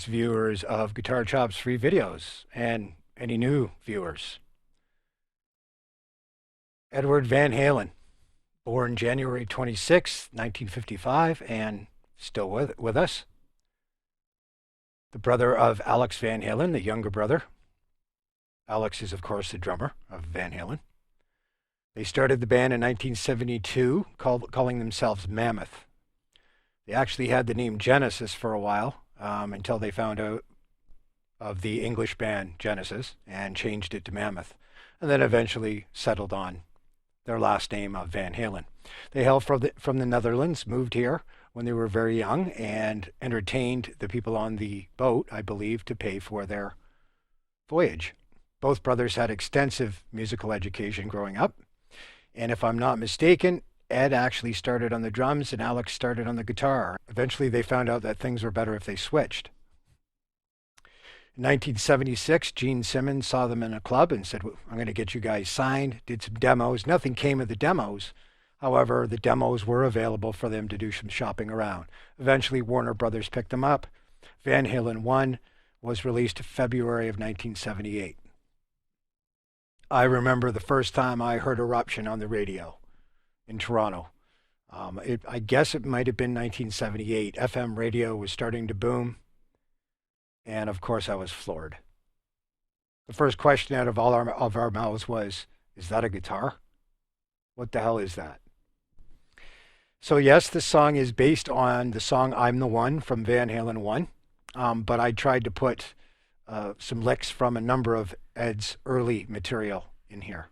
previous viewers of Guitar Chops free videos and any new viewers. Edward Van Halen, born January 26, 1955, and still with us. The brother of Alex Van Halen, the younger brother. Alex is, of course, the drummer of Van Halen. They started the band in 1972, calling themselves Mammoth. They actually had the name Genesis for a while, until they found out of the English band Genesis and changed it to Mammoth, and then eventually settled on their last name of Van Halen. They hailed from the Netherlands, moved here when they were very young, and entertained the people on the boat, I believe, to pay for their voyage. Both brothers had extensive musical education growing up, and if I'm not mistaken, Ed actually started on the drums and Alex started on the guitar. Eventually they found out that things were better if they switched. In 1976, Gene Simmons saw them in a club and said, I'm going to get you guys signed, did some demos. Nothing came of the demos. However, the demos were available for them to do some shopping around. Eventually, Warner Brothers picked them up. Van Halen 1 was released in February of 1978. I remember the first time I heard Eruption on the radio in Toronto. I guess it might have been 1978. FM radio was starting to boom. And of course, I was floored. The first question out of all our mouths was, is that a guitar? What the hell is that? So yes, this song is based on the song I'm the One from Van Halen 1. But I tried to put some licks from a number of Ed's early material in here.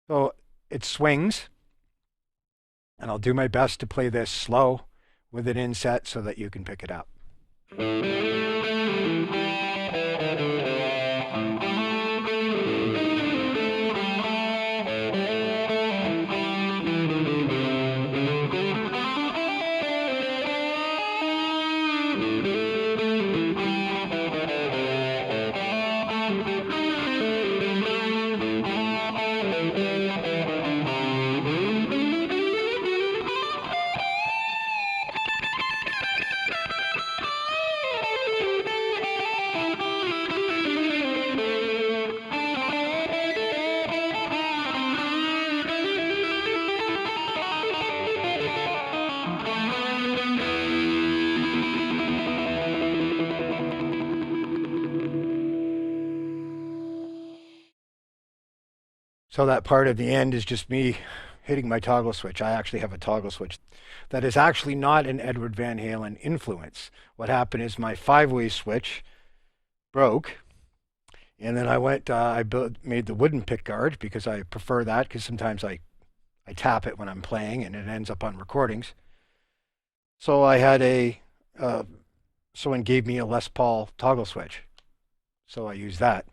So it swings, and I'll do my best to play this slow with an inset so that you can pick it up. So that part of the end is just me hitting my toggle switch. I actually have a toggle switch that is actually not an Edward Van Halen influence. What happened is my 5-way switch broke, and then I went, made the wooden pick guard because I prefer that, because sometimes I tap it when I'm playing and it ends up on recordings. So I had someone gave me a Les Paul toggle switch. So I used that.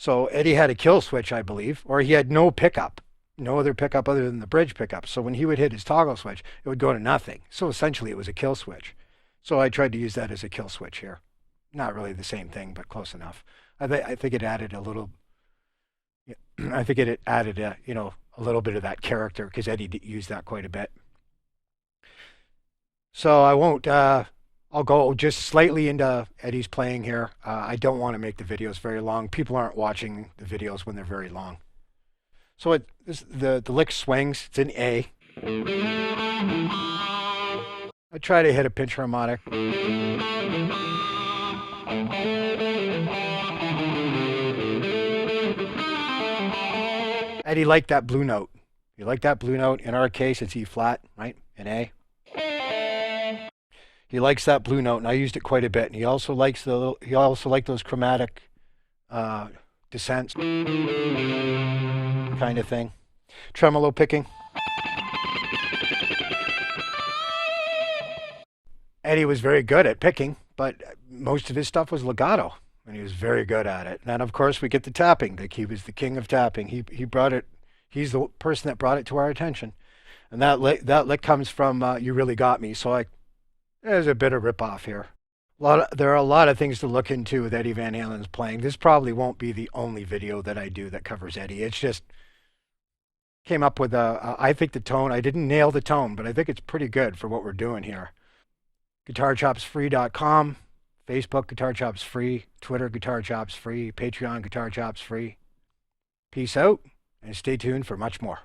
So Eddie had a kill switch, I believe, or he had no pickup, no other pickup other than the bridge pickup. So when he would hit his toggle switch, it would go to nothing. So essentially it was a kill switch. So I tried to use that as a kill switch here. Not really the same thing, but close enough. I think it added a little, I think it added a little bit of that character, because Eddie used that quite a bit. So I won't, I'll go just slightly into Eddie's playing here. I don't want to make the videos very long. People aren't watching the videos when they're very long. So the lick swings. It's in A. I try to hit a pinch harmonic. Eddie liked that blue note. You like that blue note? In our case, it's E flat, right? In A. He likes that blue note, and I used it quite a bit. And he also likes those chromatic descents kind of thing. Tremolo picking. Eddie was very good at picking, but most of his stuff was legato, and he was very good at it. And then, of course, we get the tapping. He was the king of tapping. He brought it. He's the person that brought it to our attention. And that lick comes from You Really Got Me. So there's a bit of rip-off here. There are a lot of things to look into with Eddie Van Halen's playing. This probably won't be the only video that I do that covers Eddie. It's just came up with I think the tone, I didn't nail the tone, but I think it's pretty good for what we're doing here. GuitarChopsFree.com. Facebook, Guitar Chops free. Twitter, Guitar Chops free. Patreon, Guitar Chops free. Peace out, and stay tuned for much more.